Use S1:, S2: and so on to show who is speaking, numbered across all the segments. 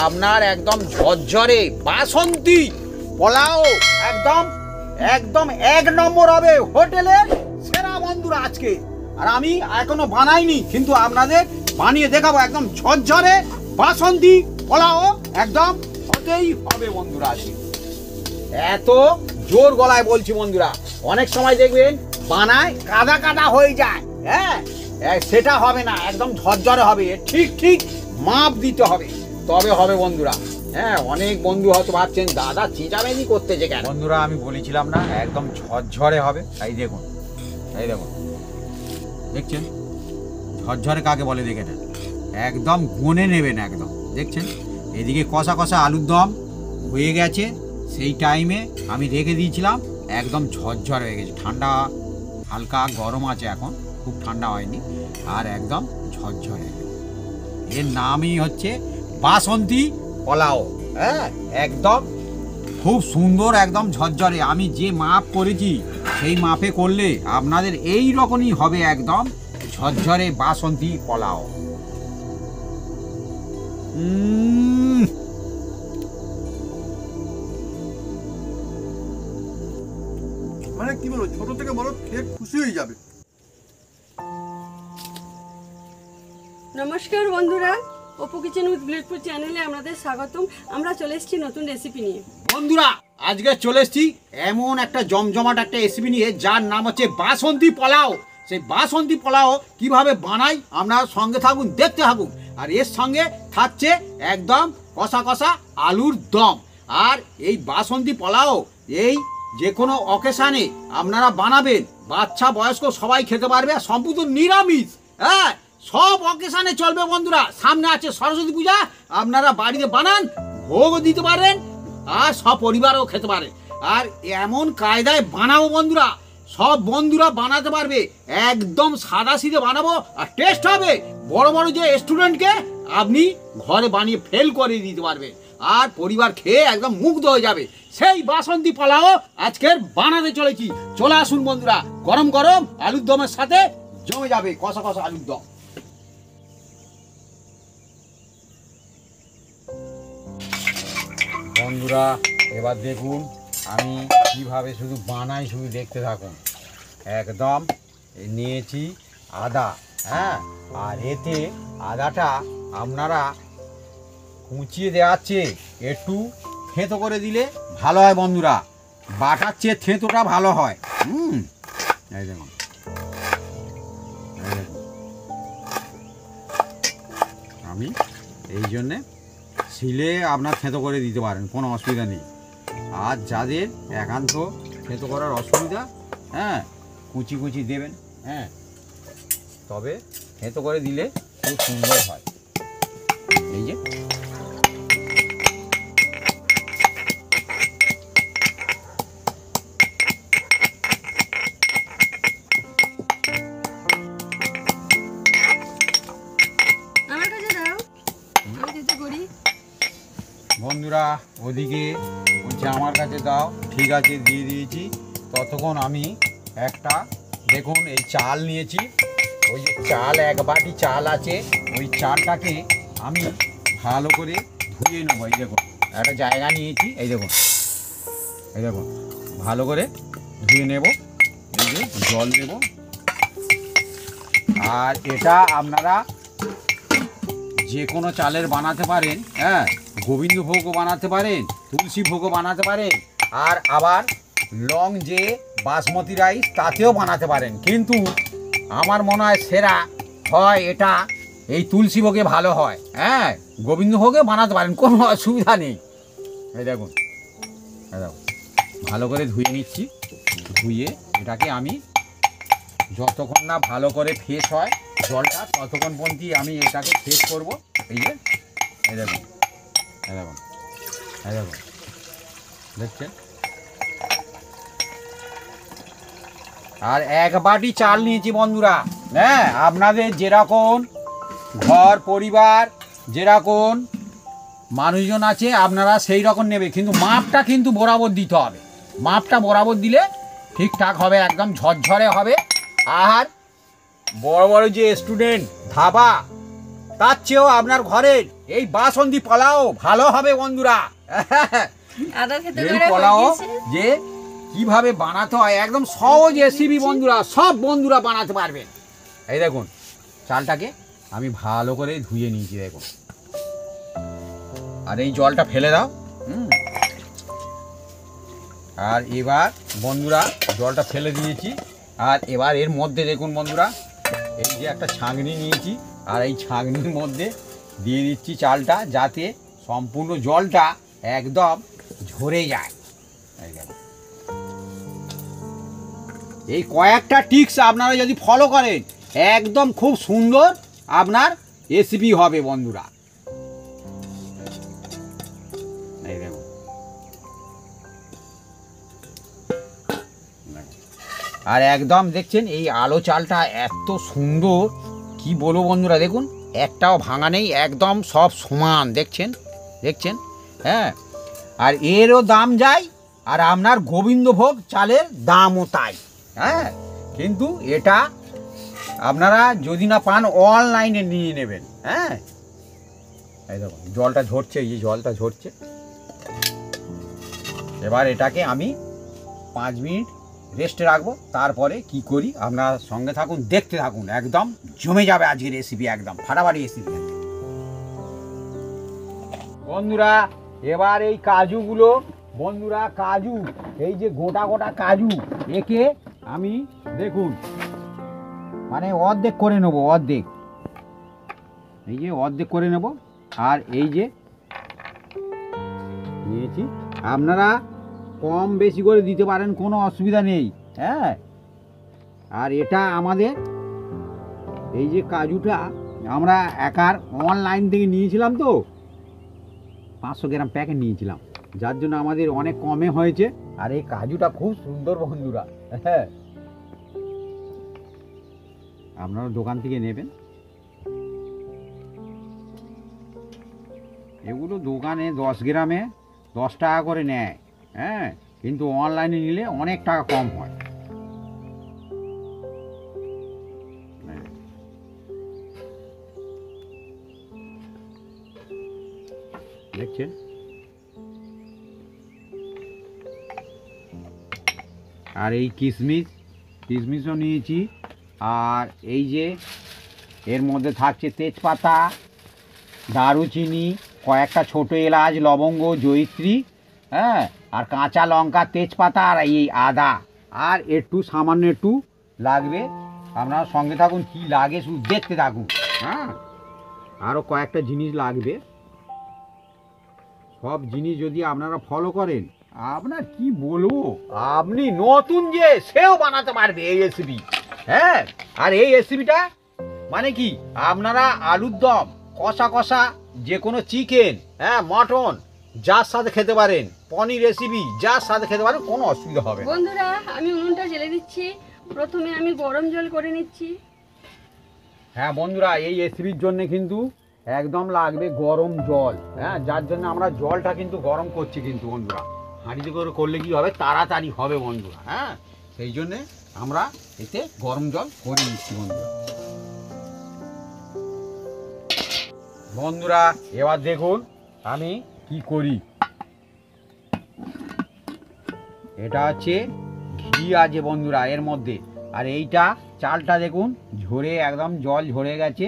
S1: আপনার একদম ঝরঝরে বাসন্তী পোলাও একদম একদম 1 নম্বর হবে হোটেলের সেরা বন্ধুরা আজকে। আর আমি এখনো বানাইনি, কিন্তু আপনাদের বানিয়ে দেখাবো। একদম ঝরঝরে বাসন্তী পোলাও একদম হতেই হবে বন্ধুরা আজকে। এত জোর গলায় বলছি বন্ধুরা, অনেক সময় দেখবেন বানায় কাদা কাদা হয়ে যায়, হ্যাঁ সেটা হবে না, একদম ঝরঝরে হবে। ঠিক ঠিক মাপ দিতে হবে, তবে হবে বন্ধুরা। হ্যাঁ, অনেক বন্ধু হয়তো ভাবছেন দাদা চিটামেনি করতেছে কেন। বন্ধুরা আমি বলেছিলাম না একদম ঝরঝরে হবে। এই দেখুন, এই দেখুন, দেখছেন ঝরঝরে কাকে বলে দেখে না, একদম গুনে নেবেন একদম। দেখছেন এদিকে কষা কষা আলুর দম হয়ে গেছে, সেই টাইমে আমি রেখে দিয়েছিলাম, একদম ঝরঝর হয়ে গেছে। ঠান্ডা হালকা গরম আছে এখন, খুব ঠান্ডা হয়নি, আর একদম ঝরঝর হয়ে গেছে। এর নামই হচ্ছে বাসন্তী পোলাও। হ্যাঁ, একদম খুব সুন্দর, একদম ঝরঝরে। আমি যে মাপ করেছি সেই মাপে করলে আপনাদের এই রকমই হবে, একদম ঝরঝরে বাসন্তী পোলাও।
S2: মানে কি বলবো, ছোট থেকে বড় খেয়ে খুশি হয়ে যাবে।
S3: নমস্কার বন্ধুরা, অপু কিচেন উইথ ব্লেডপুর চ্যানেলে আপনাদের স্বাগতম। আমরা চলে এসেছি নতুন রেসিপি নিয়ে।
S1: বন্ধুরা আজকে চলে এসেছি এমন একটা জমজমাট একটা রেসিপি নিয়ে, যার নাম হচ্ছে বাসন্তী পোলাও। সেই বাসন্তী পোলাও কিভাবে বানাই আপনারা সঙ্গে থাকুন, দেখতে থাকুন। আর এর সঙ্গে থাকছে একদম কষা কষা আলুর দম। আর এই বাসন্তী পোলাও এই যে কোনো অকেশানে আপনারা বানাবেন, বাচ্চা বয়স্ক সবাই খেতে পারবে, সম্পূর্ণ নিরামিষ। হ্যাঁ, সব অকেশানে চলবে বন্ধুরা। সামনে আছে সরস্বতী পূজা, আপনারা বাড়িতে বানান, ভোগও দিতে পারেন, আর সব পরিবারও খেতে পারে। আর এমন কায়দায় বানাবো বন্ধুরা, সব বন্ধুরা বানাতে পারবে, একদম সাদা সিধে বানাবো, আর টেস্ট হবে। বড় বড় যে স্টুডেন্টকে আপনি ঘরে বানিয়ে ফেল করে দিতে পারবে, আর পরিবার খেয়ে একদম মুগ্ধ হয়ে যাবে। সেই বাসন্তী পোলাও আজকের বানাতে চলেছি। চলে আসুন বন্ধুরা, গরম গরম আলুর দমের সাথে জমে যাবে কষা কষা আলুর দম। বন্ধুরা এবার দেখুন আমি কিভাবে শুধু বানাই, শুধু দেখতে থাকুন। একদম নিয়েছি আদা, হ্যাঁ, আর এতে আদাটা আপনারা কুচিয়ে দেওয়াচ্ছে, একটু থেঁতো করে দিলে ভালো হয় বন্ধুরা, বাটার চেয়ে থেঁতোটা ভালো হয়। এই দেখুন, আমি এই জন্যে শিলে আপনার থেঁতো করে দিতে পারেন, কোনো অসুবিধা নেই। আর যাদের একান্ত থেঁতো করার অসুবিধা, হ্যাঁ কুচি কুচি দেবেন, হ্যাঁ, তবে থেঁতো করে দিলে খুব সুন্দর হয়। এই যে বন্ধুরা ওদিকে বলছে আমার কাছে দাও, ঠিক আছে দিয়ে দিয়েছি। ততক্ষণ আমি একটা দেখুন এই চাল নিয়েছি, ওই যে চাল 1 বাটি চাল আছে, ওই চালটাকে আমি ভালো করে ধুয়ে নেবো। এই দেখুন একটা জায়গা নিয়েছি, এই দেখুন, এই দেখুন ভালো করে ধুয়ে নেব। এই যে জল দেব। আর এটা আপনারা যে কোনো চালের বানাতে পারেন, হ্যাঁ, গোবিন্দভোগও বানাতে পারেন, তুলসী ভোগও বানাতে পারেন, আর আবার লং যে বাসমতি রাইস তাতেও বানাতে পারেন। কিন্তু আমার মনে হয় সেরা হয় এটা, এই তুলসী ভোগে ভালো হয়। হ্যাঁ, গোবিন্দভোগে বানাতে পারেন, কোনো অসুবিধা নেই। এই দেখুন, এই দেখুন ভালো করে ধুয়ে নিচ্ছি। ধুয়ে এটাকে আমি যতক্ষণ না ভালো করে ফ্রেশ হয় জলটা, ততক্ষণ পর্যন্ত আমি এটাকে ফ্রেশ করবো। এই যে এই দেখুন, এই দেখুন, এই দেখুন, দেখছেন। আর 1 বাটি চাল নিয়েছি বন্ধুরা। হ্যাঁ, আপনাদের যেরকম ঘর পরিবার, যেরকম মানুষজন আছে আপনারা সেই রকম নেবে, কিন্তু মাপটা কিন্তু বরাবর দিতে হবে। মাপটা বরাবর দিলে ঠিকঠাক হবে, একদম ঝরঝরে হবে। আর বড় বড় যে স্টুডেন্ট ধাবা তার চেয়েও আপনার ঘরের এই বাসন্তী পোলাও ভালো হবে বন্ধুরা।
S3: আদা খেতে
S1: এই
S3: করে
S1: পোলাও
S3: হয়ে গেছে।
S1: যে কিভাবে বানাতে হয় একদম সহজ রেসিপি বন্ধুরা, সব বন্ধুরা বানাতে পারবেন। এই দেখুন চালটাকে আমি ভালো করে ধুয়ে নিয়েছি দেখুন, আর এই জলটা ফেলে দাও। আর এবার বন্ধুরা জলটা ফেলে দিয়েছি, আর এবার এর মধ্যে দেখুন বন্ধুরা এই যে একটা ছাঁকনি নিয়েছি, আর এই ছাঁকনির মধ্যে দিয়ে দিচ্ছি চালটা, যাতে সম্পূর্ণ জলটা একদম ঝরে যায়। এই দেখুন, এই কয়েকটা টিপস আপনারা যদি ফলো করেন একদম খুব সুন্দর আপনার রেসিপি হবে বন্ধুরা। এই দেখুন, আর একদম দেখছেন এই আলো চালটা এত সুন্দর কি বলবো বন্ধুরা, দেখুন একটাও ভাঙা নেই, একদম সব সমান দেখছেন দেখছেন। হ্যাঁ, আর এরও দাম যায়, আর আপনার গোবিন্দভোগ চালের দামও তাই। হ্যাঁ, কিন্তু এটা আপনারা যদি না পান অনলাইনে নিয়ে নেবেন। হ্যাঁ, এই দেখুন জলটা ঝরছে, এই যে জলটা ঝরছে। এবার এটাকে আমি 5 মিনিট রেস্টে রাখবো, তারপরে কি করি আপনারা সঙ্গে থাকুন, দেখতে থাকুন, একদম জমে যাবে আজকের রেসিপি, একদম ফাটাফাটি রেসিপি বন্ধুরা। এবার এই কাজুগুলো বন্ধুরা, কাজু এই যে গোটা গোটা কাজু, একে আমি দেখুন মানে অর্ধেক করে নেব, অর্ধেক, এই যে অর্ধেক করে নেব। আর এই যে নিয়েছি, আপনারা কম বেশি করে দিতে পারেন, কোনো অসুবিধা নেই। হ্যাঁ, আর এটা আমাদের এই যে কাজুটা আমরা একার অনলাইন থেকে নিয়েছিলাম, তো 500 গ্রাম প্যাকেট নিয়েছিলাম, যার জন্য আমাদের অনেক কমে হয়েছে। আর এই কাজুটা খুব সুন্দর বন্ধুরা। হ্যাঁ, আপনারা দোকান থেকে নেবেন, এগুলো দোকানে 10 গ্রামে 10 টাকা করে নেয়। হ্যাঁ, কিন্তু অনলাইনে নিলে অনেক টাকা কম হয়। দেখছেন, আর এই কিশমিশও নিয়েছি, আর এই যে এর মধ্যে থাকছে তেজপাতা, দারুচিনি, কয়েকটা ছোটো এলাচ, লবঙ্গ, জয়িত্রী, হ্যাঁ, আর কাঁচা লঙ্কা, তেজপাতা, আর এই আদা, আর একটু সামান্য একটু লাগবে। আপনারা সঙ্গে থাকুন, কি লাগে শুধু দেখতে থাকুন। হ্যাঁ, আরও কয়েকটা জিনিস লাগবে, সব জিনিস যদি আপনারা ফলো করেন, আপনার কি বলবো, আপনি নতুন যে সেও বানাতে পারবে এই রেসিপি। হ্যাঁ, আর এই রেসিপিটা মানে কি, আপনারা আলুর দম, কষা কষা, যে কোনো চিকেন, হ্যাঁ, মটন, যার সাথে খেতে পারেন, পনির রেসিপি যার সাথে খেতে পারেন, কোনো অসুবিধা হবে না।
S3: বন্ধুরা আমি উনুনটা জ্বেলে দিচ্ছি, প্রথমে আমি গরম জল করে নিচ্ছি।
S1: হ্যাঁ বন্ধুরা, এই রেসিপির জন্য কিন্তু একদম লাগবে গরম জল। হ্যাঁ, যার জন্য আমরা জলটা কিন্তু গরম করছি কিন্তু বন্ধুরা, হাঁড়িতে করে করলে কি হবে, তাড়াতাড়ি হবে বন্ধুরা। হ্যাঁ, সেই জন্যে আমরা এতে গরম জল করে নিচ্ছি বন্ধুরা। বন্ধুরা এবার দেখুন আমি কি করি, এটা হচ্ছে ঘি আছে বন্ধুরা এর মধ্যে, আর এইটা চালটা দেখুন ঝরে একদম জল ঝরে গেছে।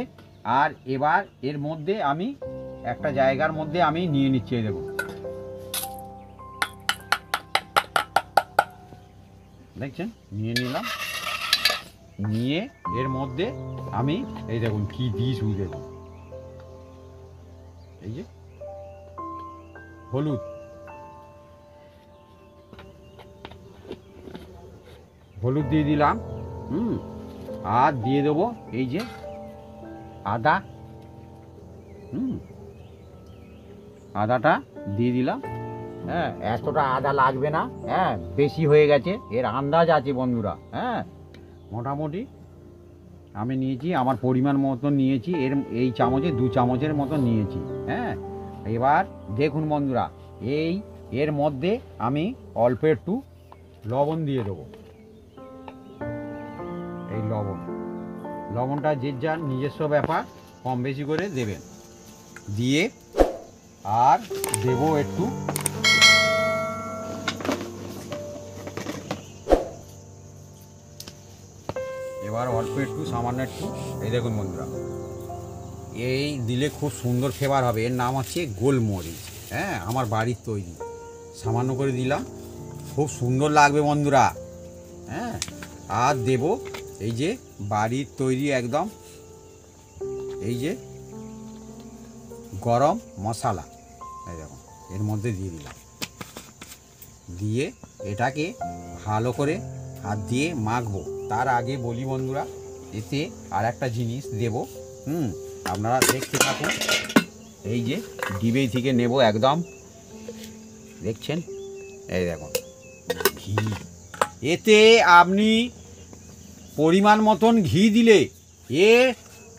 S1: আর এবার এর মধ্যে আমি একটা জায়গার মধ্যে আমি নিয়ে নিচ্ছি, এই দেখুন দেখছেন, নিয়ে নিলাম, নিয়ে এর মধ্যে আমি এই দেখুন কি দিই শুধু দেখুন, এই যে হলুদ, হলুদ দিয়ে দিলাম, আর দিয়ে দেবো এই যে আদা, আদাটা দিয়ে দিলাম। হ্যাঁ, এতটা আদা লাগবে না, হ্যাঁ বেশি হয়ে গেছে, এর আন্দাজ আছে বন্ধুরা। হ্যাঁ, মোটামুটি আমি নিয়েছি আমার পরিমাণ মতো নিয়েছি, এই চামচে 2 চামচের মতো নিয়েছি। হ্যাঁ, এবার দেখুন বন্ধুরা, এর মধ্যে আমি অল্প একটু লবণ দিয়ে দেবো। এই লবণটা যে যার নিজস্ব ব্যাপার, কম বেশি করে দেবেন, দিয়ে আর দেবো একটু এবার অল্প একটু সামান্য একটু, এই দেখুন বন্ধুরা, এই দিলে খুব সুন্দর ফ্লেভার হবে। এর নাম হচ্ছে গোলমরিচ, হ্যাঁ, আমার বাড়ির তৈরি। সামান্য করে দিলাম, খুব সুন্দর লাগবে বন্ধুরা। হ্যাঁ, আর দেব এই যে বাড়ির তৈরি একদম এই যে গরম মশলা, এই দেখুন এর মধ্যে দিয়ে দিলাম, দিয়ে এটাকে ভালো করে হাত দিয়ে মাখবো। তার আগে বলি বন্ধুরা, এতে আর একটা জিনিস দেব, আপনারা দেখতে থাকুন। এই যে ডিবে থেকে নেব একদম, দেখছেন, এই দেখুন ঘি। এতে আপনি পরিমাণ মতন ঘি দিলে এ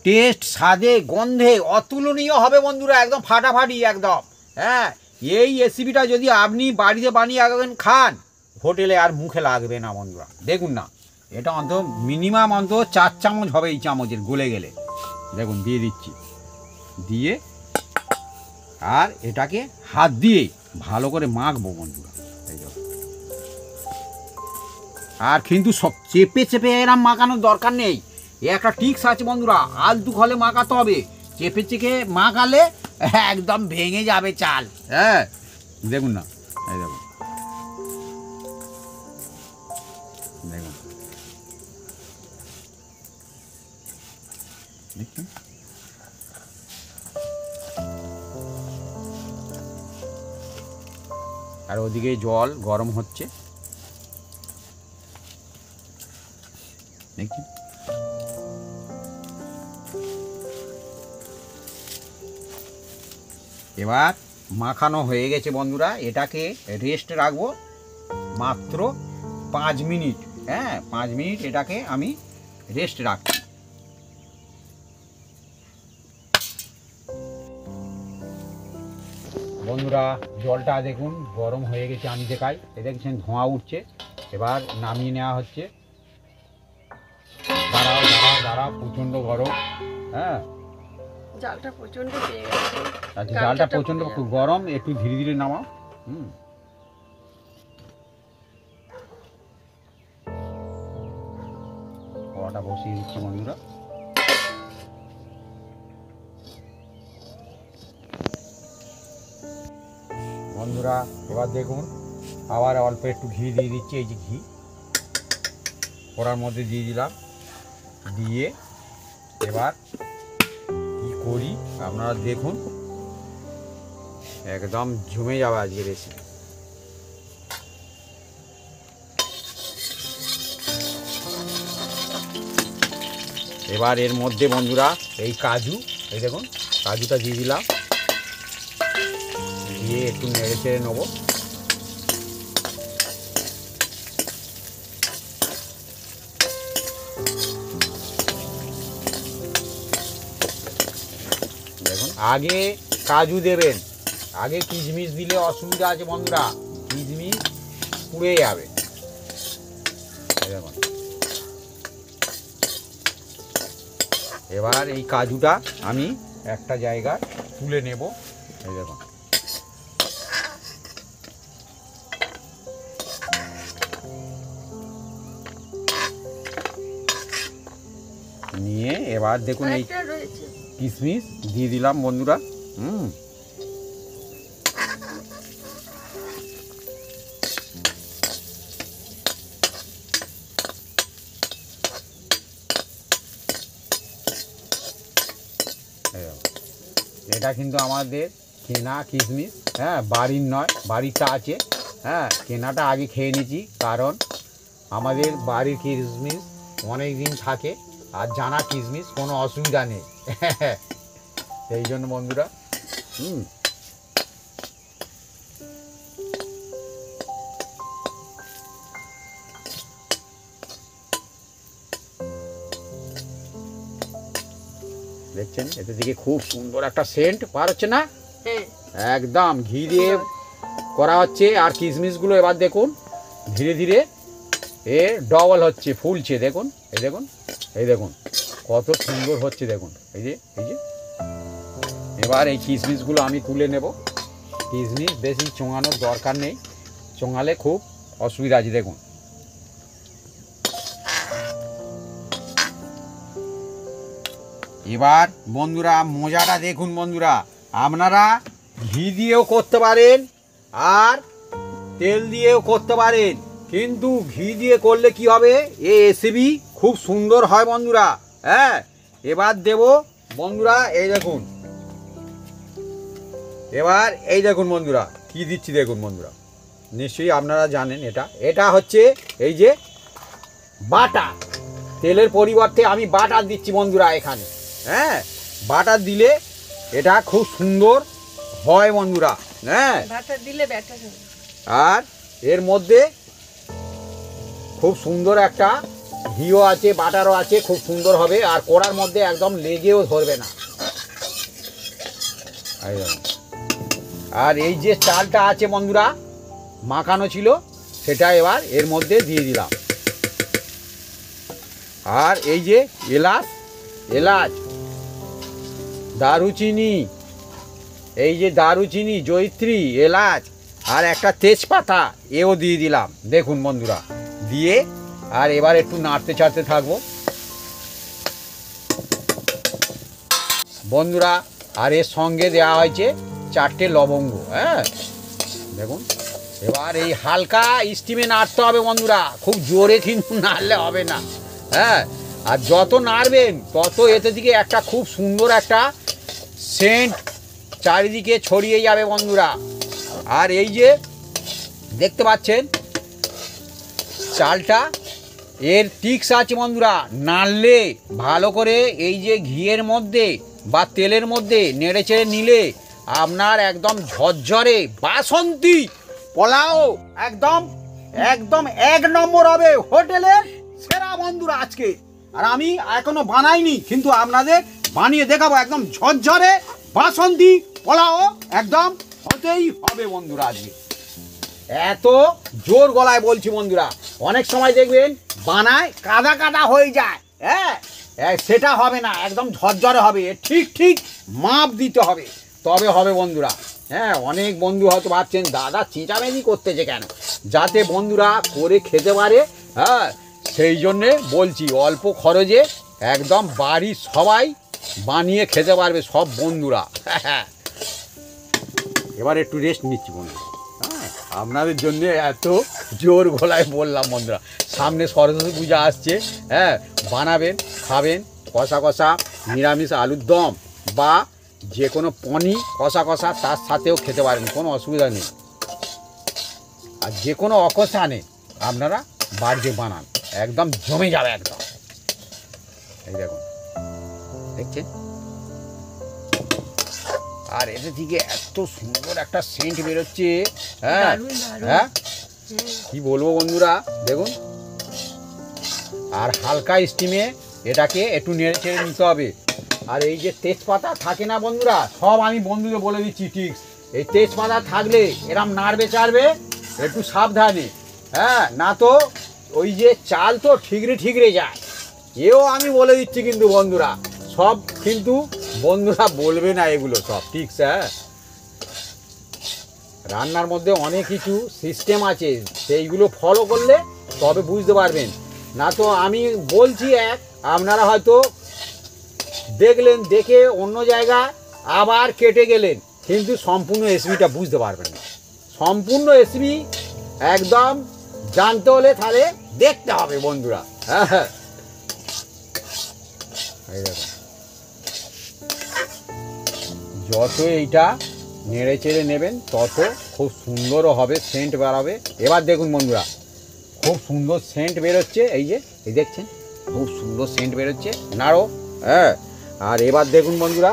S1: টেস্ট, স্বাদে, গন্ধে অতুলনীয় হবে বন্ধুরা, একদম ফাটাফাটি একদম। হ্যাঁ, এই রেসিপিটা যদি আপনি বাড়িতে বানিয়ে একদিন খান, হোটেলে আর মুখে লাগবে না বন্ধুরা। দেখুন না, এটা অন্তত মিনিমাম অন্তত 4 চামচ হবে এই চামচের, গলে গেলে। দেখুন দিয়ে দিচ্ছি, দিয়ে আর এটাকে হাত দিয়ে ভালো করে মাখবো বন্ধুরা। এই দেখুন, আর কিন্তু সব চেপে চেপে এরম মাখানোর দরকার নেই। একটা টিক্স আছে বন্ধুরা, আলতু খলে মাখাতে হবে। চেপে চেপে মাখালে একদম ভেঙে যাবে চাল। হ্যাঁ, দেখুন না, এই দেখুন, দেখুন, দেখুন। আর ওদিকে জল গরম হচ্ছে, দেখুন। এবার মাখানো হয়ে গেছে বন্ধুরা, এটাকে রেস্ট রাখবো মাত্র 5 মিনিট। হ্যাঁ, 5 মিনিট এটাকে আমি রেস্ট রাখছি। বন্ধুরা জলটা দেখুন গরম হয়ে গেছে, আমি দেখাই, এ দেখছেন ধোঁয়া উঠছে। এবার নামিয়ে নেওয়া হচ্ছে। দাঁড়াও দাঁড়াও দাঁড়াও, প্রচণ্ড গরম। হ্যাঁ,
S3: জালটা প্রচন্ড পেয়ে গেছে।
S1: আচ্ছা, জালটা প্রচণ্ড গরম, একটু ধীরে ধীরে নামাও। কড়াটা বসিয়ে দিচ্ছি বন্ধুরা। বন্ধুরা এবার দেখুন, আবার অল্প একটু ঘি দিয়ে দিচ্ছি। এই যে ঘি কড়ার মধ্যে দিয়ে দিলাম, দিয়ে এবার কি করি আপনারা দেখুন, একদম জমে যাবে আজকে রেসিপি। এবার এর মধ্যে বন্ধুরা এই কাজু, এই দেখুন কাজুটা দিয়ে দিলাম, দিয়ে একটু নেড়ে চেড়ে নেবো। দেখুন, আগে কাজু দেবেন, আগে কিশমিশ দিলে অসুবিধা আছে বন্ধুরা, কিশমিশ পুড়ে যাবে। দেখুন, এবার এই কাজুটা আমি একটা জায়গায় তুলে নেব। এই দেখুন, নিয়ে এবার দেখুন এই কিশমিশ দিয়ে দিলাম বন্ধুরা। এটা কিন্তু আমাদের কেনা কিশমিশ, হ্যাঁ, বাড়ির নয়, বাড়িটা আছে। হ্যাঁ, কেনাটা আগে খেয়ে নিয়েছি, কারণ আমাদের বাড়ির কিশমিশ অনেক দিন থাকে, আর জানা কিশমিশ কোনো অসুবিধা নেই। সেই জন্য বন্ধুরা দেখছেন, এতে থেকে খুব সুন্দর একটা সেন্ট বার হচ্ছে না, একদম ঘি দিয়ে করা হচ্ছে। আর কিশমিশগুলো এবার দেখুন ধীরে ধীরে এ ডবল হচ্ছে, ফুলছে। দেখুন, এই দেখুন, এই দেখুন কত সুন্দর হচ্ছে। দেখুন, এই যে এবার এই কিশমিশগুলো আমি তুলে নেব। কিশমিশ বেশি চোঙানোর দরকার নেই, চোঙালে খুব অসুবিধা আছে। দেখুন এবার বন্ধুরা মজাটা দেখুন বন্ধুরা, আপনারা ঘি দিয়েও করতে পারেন আর তেল দিয়েও করতে পারেন, কিন্তু ঘি দিয়ে করলে কি হবে, এই রেসিপি খুব সুন্দর হয় বন্ধুরা। হ্যাঁ, এবার দেব বন্ধুরা, এই দেখুন, এবার এই দেখুন বন্ধুরা কি দিচ্ছি দেখুন বন্ধুরা, নিশ্চয়ই আপনারা জানেন এটা হচ্ছে এই যে বাটার। তেলের পরিবর্তে আমি বাটার দিচ্ছি বন্ধুরা এখানে। হ্যাঁ, বাটার দিলে এটা খুব সুন্দর হয় বন্ধুরা। হ্যাঁ,
S3: বাটার দিলে ব্যাটার হবে।
S1: আর এর মধ্যে খুব সুন্দর একটা ঘিও আছে, বাটারও আছে, খুব সুন্দর হবে। আর কড়ার মধ্যে একদম লেগেও ধরবে না। আর এই যে চালটা আছে বন্ধুরা মাখানো ছিল, সেটা এবার এর মধ্যে দিয়ে দিলাম। আর এই যে এলাচ, দারুচিনি, এই যে দারুচিনি, জয়িত্রী, এলাচ আর একটা তেজপাতা এও দিয়ে দিলাম দেখুন বন্ধুরা। দিয়ে আর এবার একটু নাড়তে চাড়তে থাকবো বন্ধুরা। আর এর সঙ্গে দেওয়া হয়েছে 4টে লবঙ্গ। হ্যাঁ, দেখুন এবার এই হালকা স্টিমে নাড়তে হবে বন্ধুরা, খুব জোরে কিন্তু নাড়লে হবে না। হ্যাঁ, আর যত নাড়বেন তত এতে দিকে একটা খুব সুন্দর একটা সেন্ট চারিদিকে ছড়িয়ে যাবে বন্ধুরা। আর এই যে দেখতে পাচ্ছেন চালটা, এর টিক্স আছে বন্ধুরা, নাড়লে ভালো করে এই যে ঘিয়ের মধ্যে বা তেলের মধ্যে নেড়ে চেড়ে নিলে আপনার একদম ঝরঝরে বাসন্তী পোলাও একদম একদম 1 নম্বর হবে, হোটেলের সেরা বন্ধুরা আজকে। আর আমি এখনো বানাইনি, কিন্তু আপনাদের বানিয়ে দেখাবো। একদম ঝরঝরে বাসন্তী পোলাও একদম হতেই হবে বন্ধুরা আজকে। এত জোর গলায় বলছি বন্ধুরা, অনেক সময় দেখবেন বানায় কাদা কাদা হয়ে যায়। হ্যাঁ, সেটা হবে না, একদম ঝরঝরে হবে। ঠিক ঠিক মাপ দিতে হবে, তবে হবে বন্ধুরা। হ্যাঁ, অনেক বন্ধু হয়তো ভাবছেন দাদা চেঁচামেচি করতেছে কেন, যাতে বন্ধুরা করে খেতে পারে। হ্যাঁ, সেই জন্যে বলছি অল্প খরচে একদম বাড়ির সবাই বানিয়ে খেতে পারবে সব বন্ধুরা। এবার একটু রেস্ট নিচ্ছি বন্ধুরা। হ্যাঁ, আপনাদের জন্য এত জোর গলায় বললাম বন্ধুরা। সামনে সরস্বতী পূজা আসছে। হ্যাঁ, বানাবেন, খাবেন, কষা কষা নিরামিষ আলুর দম বা যে কোনো পনির কষা কষা তার সাথেও খেতে পারেন, কোনো অসুবিধা নেই। আর যে কোনো অকেশনে আপনারা বাড়িতে বানান, একদম জমে যাবে একদম। এই দেখুন, দেখছেন? আর এতে থেকে এত সুন্দর একটা সেন্ট বেরোচ্ছে। হ্যাঁ হ্যাঁ, কি বলবো বন্ধুরা, দেখুন। আর হালকা স্টিমে এটাকে একটু নেড়ে চেড়ে নিতে হবে। আর এই যে তেজপাতা থাকে না বন্ধুরা, সব আমি বন্ধুদের বলে দিচ্ছি টিক্স। এই তেজপাতা থাকলে এরম নাড়বে চাড়বে একটু সাবধানে। হ্যাঁ, না তো ওই যে চাল তো ঠিকরে যায়, এও আমি বলে দিচ্ছি কিন্তু বন্ধুরা। সব কিন্তু বন্ধুরা বলবে না এগুলো সব টিক্স। হ্যাঁ, রান্নার মধ্যে অনেক কিছু সিস্টেম আছে, সেইগুলো ফলো করলে তবে বুঝতে পারবেন। না তো আমি বলছি এক, আপনারা হয়তো দেখলেন, দেখে অন্য জায়গায় আবার কেটে গেলেন, কিন্তু সম্পূর্ণ রেসিপিটা বুঝতে পারবেন না। সম্পূর্ণ রেসিপি একদম জানতে হলে তাহলে দেখতে হবে বন্ধুরা। হ্যাঁ, যত এইটা নেড়ে চেড়ে নেবেন তত খুব সুন্দরও হবে, সেন্ট বেরোবে। এবার দেখুন বন্ধুরা, খুব সুন্দর সেন্ট বেরোচ্ছে। এই যে এই দেখছেন, খুব সুন্দর সেন্ট বেরোচ্ছে, নাড়ো। হ্যাঁ, আর এবার দেখুন বন্ধুরা,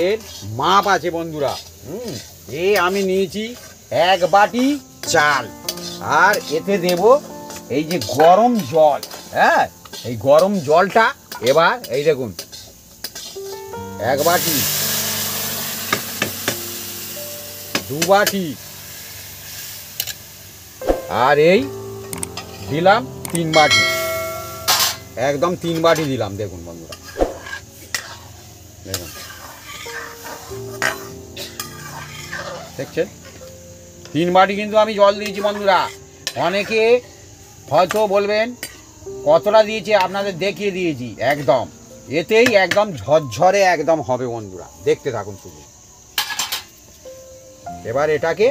S1: এর মাপ আছে বন্ধুরা। আমি নিয়েছি 1 বাটি চাল, আর এতে দেব এই যে গরম জল। হ্যাঁ, এই গরম জলটা এবার এই দেখুন 1 বাটি, 2 বাটি, আর এই দিলাম 3 বাটি, একদম 3 বাটি দিলাম। দেখুন বন্ধুরা, দেখুন দেখছেন 3 বাটি কিন্তু আমি জল দিয়েছি বন্ধুরা। অনেকে হয়তো বলবেন কতটা দিয়েছে, আপনাদের দেখিয়ে দিয়েছি একদম। এতেই একদম ঝরঝরে একদম হবে বন্ধুরা, দেখতে থাকুন শুধু। এবার এটাকে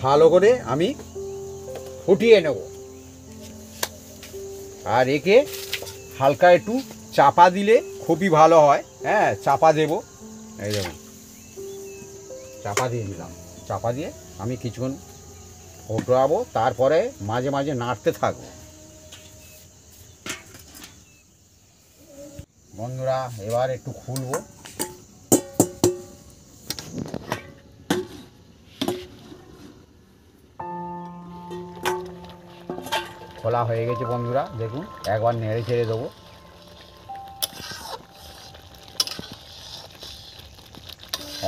S1: ভালো করে আমি ফুটিয়ে নেব, আর একে হালকা একটু চাপা দিলে খুবই ভালো হয়। হ্যাঁ, চাপা দেব, এই দেখুন চাপা দিয়ে দিলাম। চাপা দিয়ে আমি কিছুক্ষণ ফোটাবো, তারপরে মাঝে মাঝে নাড়তে থাকবো বন্ধুরা। এবার একটু খুলবো, খোলা হয়ে গেছে বন্ধুরা। দেখুন একবার নেড়ে ছেড়ে দেবো।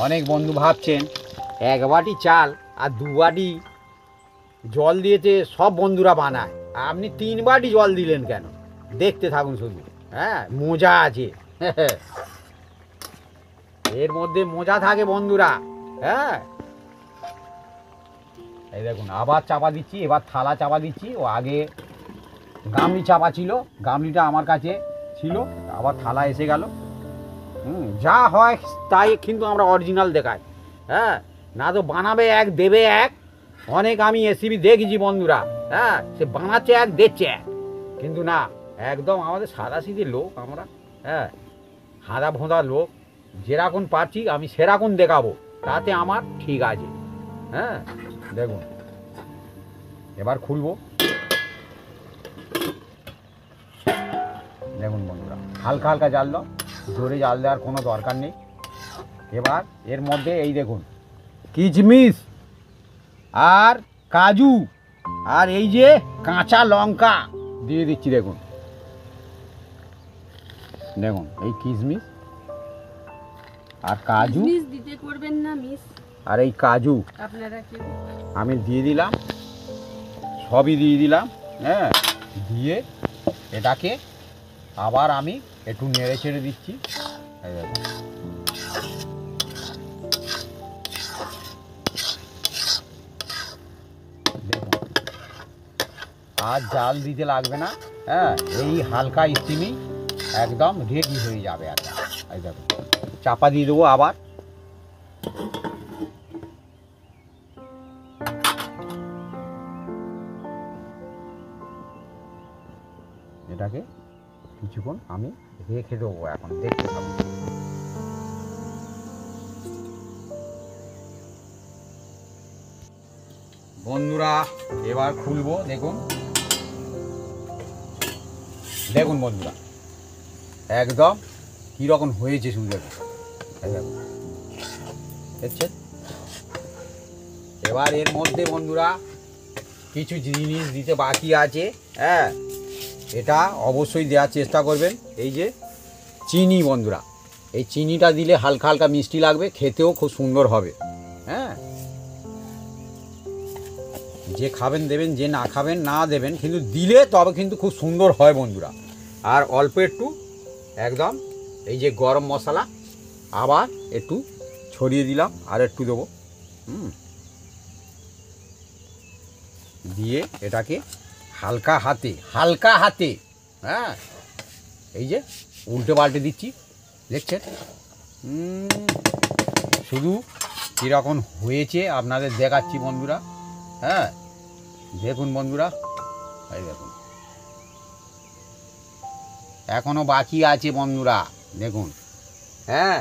S1: অনেক বন্ধু ভাবছেন 1 বাটি চাল আর 2 বাটি জল দিয়েছে সব বন্ধুরা বানায়, আপনি 3 বাটি জল দিলেন কেন? দেখতে থাকুন শুধু। হ্যাঁ, মজা আছে এর মধ্যে, মজা থাকে বন্ধুরা। হ্যাঁ, এই দেখুন আবার চাপা দিচ্ছি, এবার থালা চাপা দিচ্ছি। ও আগে গামলি চাপা ছিল, গামলিটা আমার কাছে ছিল, আবার থালা এসে গেল। যা হয় তাই কিন্তু আমরা অরিজিনাল দেখাই। হ্যাঁ, না তো বানাবে এক দেবে এক। অনেক আমি এসিবি দেখেছি বন্ধুরা, হ্যাঁ, সে বানাচ্ছে এক দেখছে এক, কিন্তু না, একদম আমাদের সাদাসিধে লোক আমরা। হ্যাঁ, হাঁদা ভোঁদা লোক, যেরকম পাচ্ছি আমি সেরকম দেখাবো, তাতে আমার ঠিক আছে। হ্যাঁ, দেখুন এবার খুলবো। দেখুন বন্ধুরা, হালকা হালকা জাল দাও, জোরে জাল দেওয়ার কোনো দরকার নেই। এবার এর মধ্যে এই দেখুন কিশমিশ আর কাজু আর এই যে কাঁচা লঙ্কা দিয়ে দিচ্ছি। দেখুন দেখুন এই কিশমিশ আর কাজু
S3: মিস দিতে করবেন না মিস,
S1: আর এই কাজু
S3: আপনারা কি
S1: আমি দিয়ে দিলাম, সবই দিয়ে দিলাম। হ্যাঁ, দিয়ে এটাকে আবার আমি একটু নেড়ে ছেড়ে দিচ্ছি। এই দেখুন দেখুন, আর জাল দিতে লাগবে না। হ্যাঁ, এই হালকা স্টিমই একদম রেডি হয়ে যাবে। একটা এই দেখুন চাপা দিয়ে দেবো আবার। এটাকে কিছুক্ষণ আমি রেখে দেবো, এখন দেখতে পাবো। বন্ধুরা এবার খুলবো। দেখুন দেখুন বন্ধুরা, একদম কীরকম হয়েছে শুধু দেখুন। দেখুন দেখছেন। এবার এর মধ্যে বন্ধুরা কিছু জিনিস দিতে বাকি আছে। হ্যাঁ, এটা অবশ্যই দেওয়ার চেষ্টা করবেন। এই যে চিনি বন্ধুরা, এই চিনিটা দিলে হালকা হালকা মিষ্টি লাগবে, খেতেও খুব সুন্দর হবে। হ্যাঁ, যে খাবেন দেবেন, যে না খাবেন না দেবেন, কিন্তু দিলে তবে কিন্তু খুব সুন্দর হয় বন্ধুরা। আর অল্প একটু একদম এই যে গরম মশলা আবার একটু ছড়িয়ে দিলাম, আর একটু দেবো। দিয়ে এটাকে হালকা হাতে হ্যাঁ, এই যে উল্টে পাল্টে দিচ্ছি, দেখছেন। শুধু কীরকম হয়েছে আপনাদের দেখাচ্ছি বন্ধুরা। হ্যাঁ, দেখুন বন্ধুরা, এই দেখুন এখনো বাকি আছে বন্ধুরা। দেখুন, হ্যাঁ,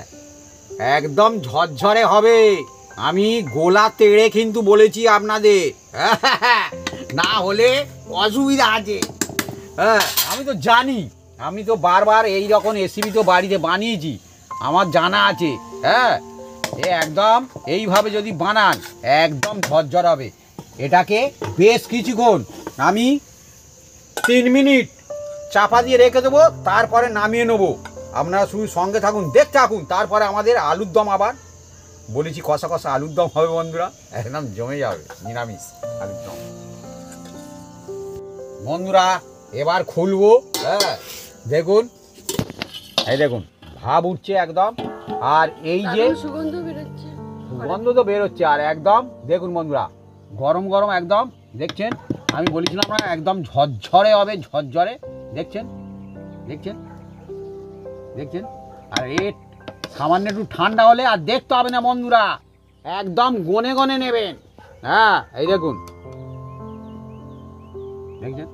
S1: একদম ঝরঝরে হবে। আমি গোলা তেড়ে কিন্তু বলেছি আপনাদের, না হলে অসুবিধা আছে। হ্যাঁ, আমি তো জানি, আমি তো বারবার এই রকম রেসিপি তো বাড়িতে বানিয়েছি, আমার জানা আছে। হ্যাঁ, একদম এইভাবে যদি বানান একদম ঝরঝর হবে। এটাকে বেশ কিছুক্ষণ আমি 3 মিনিট চাপা দিয়ে রেখে দেবো, তারপরে নামিয়ে নেবো। আপনারা শুধু সঙ্গে থাকুন, দেখতে থাকুন। তারপরে আমাদের আলুর দম, আবার বলেছি কষা কষা আলুর দম হবে বন্ধুরা, একদম জমে যাবে নিরামিষ আলুর দম বন্ধুরা। এবার খুলবো। হ্যাঁ, দেখুন, এই দেখুন ভাব উঠছে একদম। আর এই যে
S3: সুগন্ধ বেরোচ্ছে,
S1: গন্ধ তো বের হচ্ছে আর একদম দেখুন বন্ধুরা গরম গরম একদম দেখছেন আমি বলেছিলাম না একদম ঝরঝরে হবে ঝরঝরে দেখছেন দেখছেন দেখছেন আর সামান্য একটু ঠান্ডা হলে আর দেখতে হবে না বন্ধুরা একদম গনে গনে নেবেন হ্যাঁ এই দেখুন দেখছেন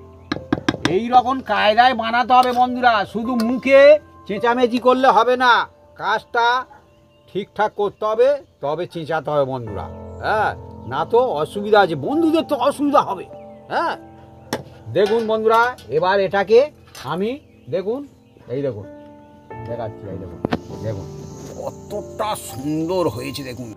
S1: এই রকম কায়দায় বানাতে হবে বন্ধুরা শুধু মুখে চেঁচামেচি করলে হবে না কাজটা ঠিকঠাক করতে হবে তবে চেঁচাতে হবে বন্ধুরা হ্যাঁ না তো অসুবিধা আছে বন্ধুদের তো অসুবিধা হবে হ্যাঁ দেখুন বন্ধুরা এবার এটাকে আমি দেখুন এই দেখুন দেখাচ্ছি এই দেখুন দেখুন কতটা সুন্দর হয়েছে দেখুন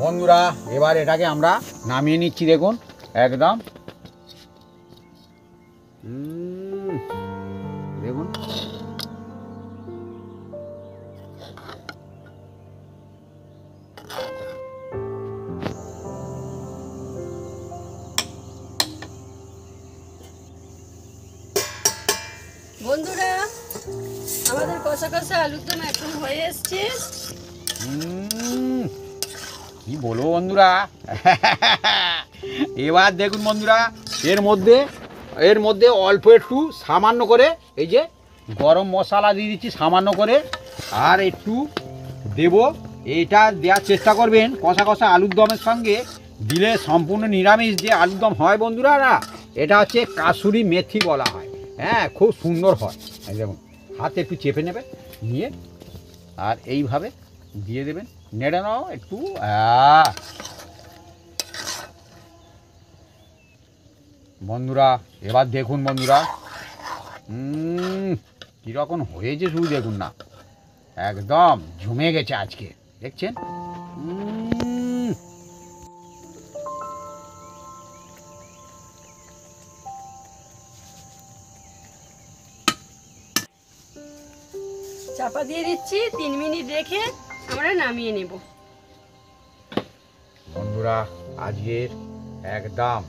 S1: বন্ধুরা এবার এটাকে আমরা নামিয়ে নিচ্ছি দেখুন একদম দেখুন
S3: বন্ধুরা আমাদের কষা কষা আলুর দম এখন হয়ে এসছে
S1: কি বলবো বন্ধুরা এবার দেখুন বন্ধুরা এর মধ্যে অল্প একটু সামান্য করে এই যে গরম মশলা দিয়ে দিচ্ছি সামান্য করে আর একটু দেব এইটা দেওয়ার চেষ্টা করবেন কষা কষা আলুর দমের সঙ্গে দিলে সম্পূর্ণ নিরামিষ যে আলুর দম হয় বন্ধুরা না এটা হচ্ছে কাসুরি মেথি বলা হয় হ্যাঁ খুব সুন্দর হয় যেমন হাতে একটু চেপে নেবেন নিয়ে আর এইভাবে দিয়ে দেবেন নেড়ে নাও একটু বন্ধুরা এবার দেখুন বন্ধুরা কীরকম হয়েছে শুধু দেখুন না একদম জমে গেছে আজকে দেখছেন
S3: চাপা দিয়ে দিচ্ছি 3 মিনিট রেখে আমরা নামিয়ে নেব
S1: বন্ধুরা আজকের একদম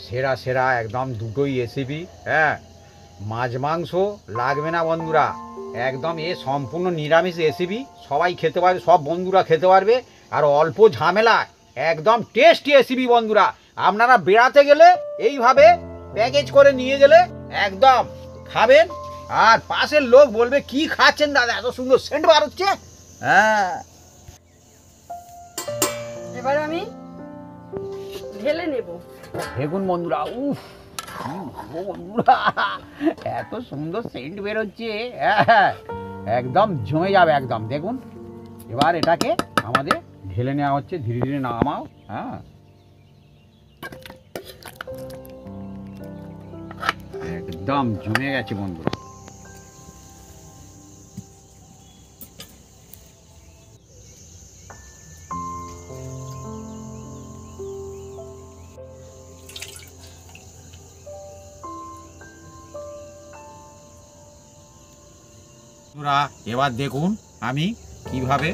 S1: সেরা সেরা একদম দুটোই রেসিপি হ্যাঁ মাছ মাংস লাগবে না বন্ধুরা একদম সম্পূর্ণ নিরামিষ রেসিপি সবাই খেতে পারবে সব বন্ধুরা খেতে পারবে আর অল্প ঝামেলা একদম টেস্টি রেসিপি বন্ধুরা আপনারা বেড়াতে গেলে এইভাবে প্যাকেজ করে নিয়ে গেলে একদম খাবেন আর পাশের লোক বলবে কি খাচ্ছেন দাদা এত সুন্দর সেন্ট বার হচ্ছে হ্যাঁ
S3: এবার আমি ঢেলে নেব
S1: দেখুন বন্ধুরা উফ বন্ধুরা এত সুন্দর সেন্ট বেরোচ্ছে হ্যাঁ একদম জমে যাবে একদম দেখুন এবার এটাকে আমাদের ঢেলে নেওয়া হচ্ছে ধীরে ধীরে নামাও হ্যাঁ একদম জমে গেছে বন্ধুরা এবার দেখুন আমি কিভাবে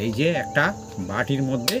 S1: এই যে একটা বাটির মধ্যে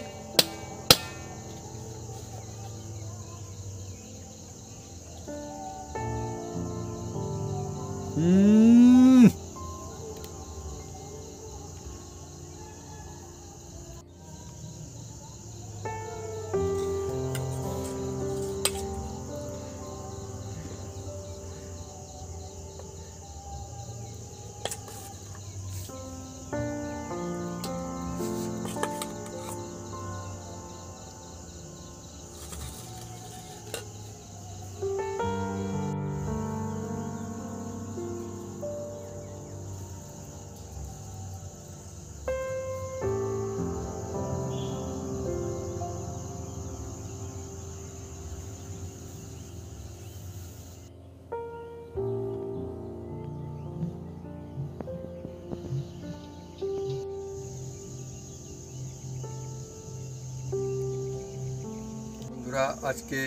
S2: আজকে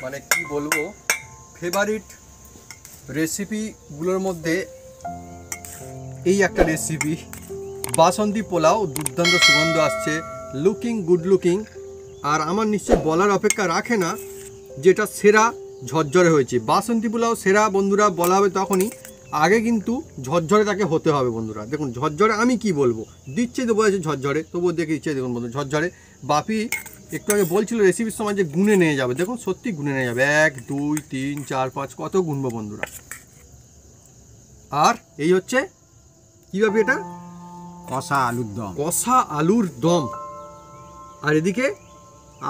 S2: মানে কি বলবো ফেভারিট রেসিপিগুলোর মধ্যে এই একটা রেসিপি বাসন্তী পোলাও, দুর্দান্ত সুগন্ধ আসছে, লুকিং গুড লুকিং। আর আমার নিশ্চয়ই বলার অপেক্ষা রাখে না যেটা সেরা ঝরঝরে হয়েছে। বাসন্তী পোলাও সেরা বন্ধুরা বলা হবে তখনই, আগে কিন্তু ঝরঝরে তাকে হতে হবে বন্ধুরা। দেখুন ঝরঝরে আমি কি বলবো, দিচ্ছে তো বলেছে ঝরঝরে, তবুও দেখে ইচ্ছে দেখুন বন্ধু ঝরঝরে। বাপি একটু আগে বলছিল রেসিপির সময় যে গুনে নিয়ে যাবে, দেখুন সত্যি গুনে নিয়ে যাবে, 1 2 3 4 5 কত গুনবো বন্ধুরা। আর এই হচ্ছে কীভাবে এটা
S1: কষা আলুর দম।
S2: কষা আলুর দম, আর এদিকে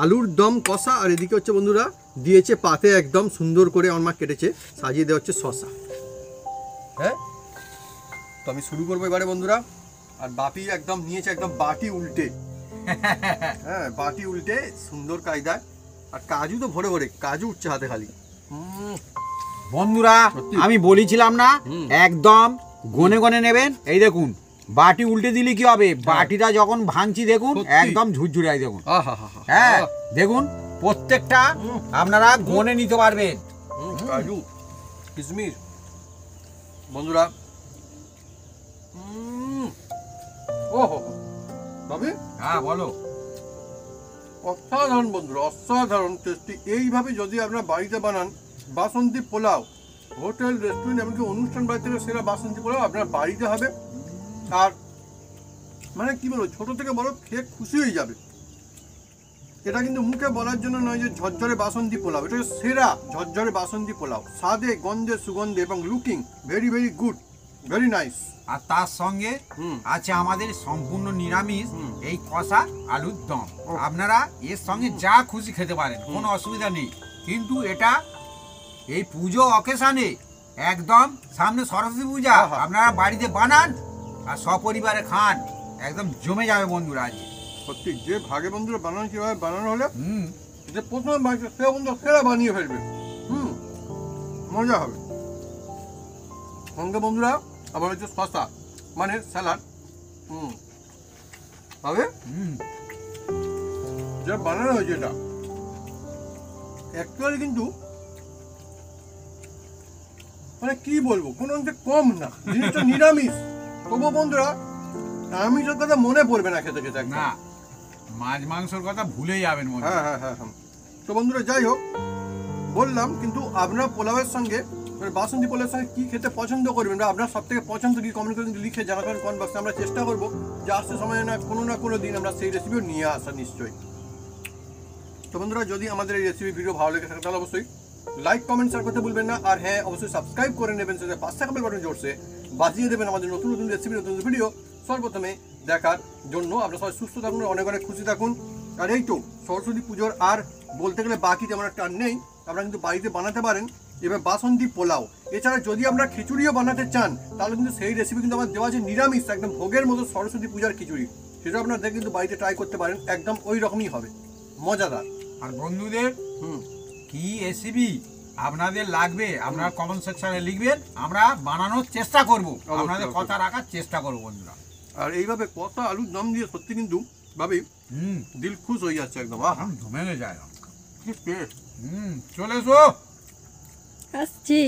S2: আলুর দম কষা, আর এদিকে হচ্ছে বন্ধুরা দিয়েছে পাতে একদম সুন্দর করে আমার মা কেটেছে, সাজিয়ে দেওয়া হচ্ছে শসা। হ্যাঁ, তো আমি শুরু করবো এবারে বন্ধুরা। আর বাপি একদম নিয়েছে একদম বাটি উল্টে, হ্যাঁ বাটি উল্টে সুন্দর কায়দায়। আর কাজু তো ভরে ভরে কাজু উঠছে হাতে খালি।
S1: বন্ধুরা
S2: সত্যি?
S1: আমি বলেছিলাম না
S2: হুম।
S1: একদম গনে গনে নেবেন। এই দেখুন বাটি উল্টে দিলে কি হবে, বাটিটা যখন ভাঙছি দেখুন
S2: সত্যি?
S1: একদম ঝুরঝুরাই দেখুন।
S2: আহা হা হা,
S1: হ্যাঁ দেখুন প্রত্যেকটা আপনারা গনে নিতে পারবেন।
S2: কাজু কিশমিশ বন্ধুরা। ওহো ভাবি
S1: হ্যাঁ বলো।
S2: অসাধারণ বন্ধুরা, অসাধারণ টেস্টি। এইভাবে যদি আপনারা বাড়িতে বানান বাসন্তী পোলাও, হোটেল রেস্টুরেন্ট এমনকি অনুষ্ঠান বাড়ি থেকে সেরা বাসন্তী পোলাও আপনার বাড়িতে হবে। আর মানে কি বলবো, ছোট থেকে বড় খেয়ে খুশি হয়ে যাবে। এটা কিন্তু মুখে বলার জন্য নয় যে ঝরঝরে বাসন্তী পোলাও, এটা সেরা ঝরঝরে বাসন্তী পোলাও, স্বাদে গন্ধে সুগন্ধে এবং looking very very good, very nice.
S1: আর তার সঙ্গে আছে আমাদের সম্পূর্ণ নিরামিষ এই কষা আলুর দম। আপনারা এর সঙ্গে যা খুশি খেতে পারেন, কোনো অসুবিধা নেই। কিন্তু এটা এই পুজো অকেশনে একদম সামনে সরস্বতী পূজা,
S2: আহা।
S1: আপনারা বাড়িতে বানান আর সপরিবারে খান, একদম জমে যাবে বন্ধুরা আজ।
S2: সত্যি যে ভাগে বন্ধুরা বানানো কিভাবে বানানো হলে যে প্রথমে বাড়িতে সে বন্ধু সেরা বানিয়ে ফেলবে, মজা হবে। সঙ্গে বন্ধুরা আবার হচ্ছে শসা মানে স্যালাড, হবে যে বানানো হয়েছে এটা অ্যাকচুয়ালি কিন্তু মানে কি বলবো, কোনো অংশে কম না, জিনিসটা নিরামিষ। তবু বন্ধুরা আমিষের কথা মনে পড়বে না খেতে খেতে একদম।
S4: না, মাছ মাংসর কথা ভুলে যাবেন মনে
S2: হ্যাঁ হ্যাঁ হ্যাঁ হ্যাঁ। তো বন্ধুরা যাই হোক বললাম, কিন্তু আপনারা পোলাওয়ের সঙ্গে মানে বাসন্তী পোলাওয়ের সঙ্গে কি খেতে পছন্দ করবেন বা আপনার সব থেকে পছন্দ কি কমেন্ট করে কিন্তু লিখে জানাবেন কমেন্ট বক্সে। আমরা চেষ্টা করবো যে আসতে সময় না কোনো দিন আমরা সেই রেসিপিও নিয়ে আসা নিশ্চয়ই। তো বন্ধুরা যদি আমাদের এই রেসিপি ভিডিও ভালো লেগে থাকে তাহলে অবশ্যই লাইক কমেন্ট শেয়ার করতে ভুলবেন না। আর হ্যাঁ অবশ্যই সাবস্ক্রাইব করে নেবেন, সাথে পাশে থাকা বেল বাটন জোরসে বাজিয়ে দেবেন আমাদের নতুন নতুন রেসিপি নতুন ভিডিও সর্বপ্রথমে দেখার জন্য। আপনারা সবাই সুস্থ থাকুন, অনেক অনেক খুশি থাকুন। আর এই তো সরস্বতী পুজোর আর বলতে গেলে বাকি তেমন একটা আর নেই, আপনারা কিন্তু বাড়িতে বানাতে পারেন এবার বাসন্তী পোলাও। এছাড়া যদি আপনারা খিচুড়িও বানাতে চান তাহলে কিন্তু সেই রেসিপি কিন্তু আমার দেওয়া আছে নিরামিষ, একদম ভোগের মতো সরস্বতী পূজার খিচুড়ি, সেটা আপনারা কিন্তু বাড়িতে ট্রাই করতে পারেন, একদম ওই রকমই হবে, মজাদার।
S4: আর বন্ধুদের কি রেসিপি আপনাদের লাগবে আপনারা কমেন্ট সেকশনে লিখবেন, আমরা বানানোর চেষ্টা করব, আপনাদের কথা রাখার চেষ্টা করব বন্ধুরা।
S2: আর এইভাবে কষা আলুর দম দিয়ে সত্যি কিন্তু ভাবি দিল খুশ হয়ে যাচ্ছে একদম। আহা
S4: জমে যায়
S2: কি টেস্ট।
S4: চলে এসো।
S3: আসছি।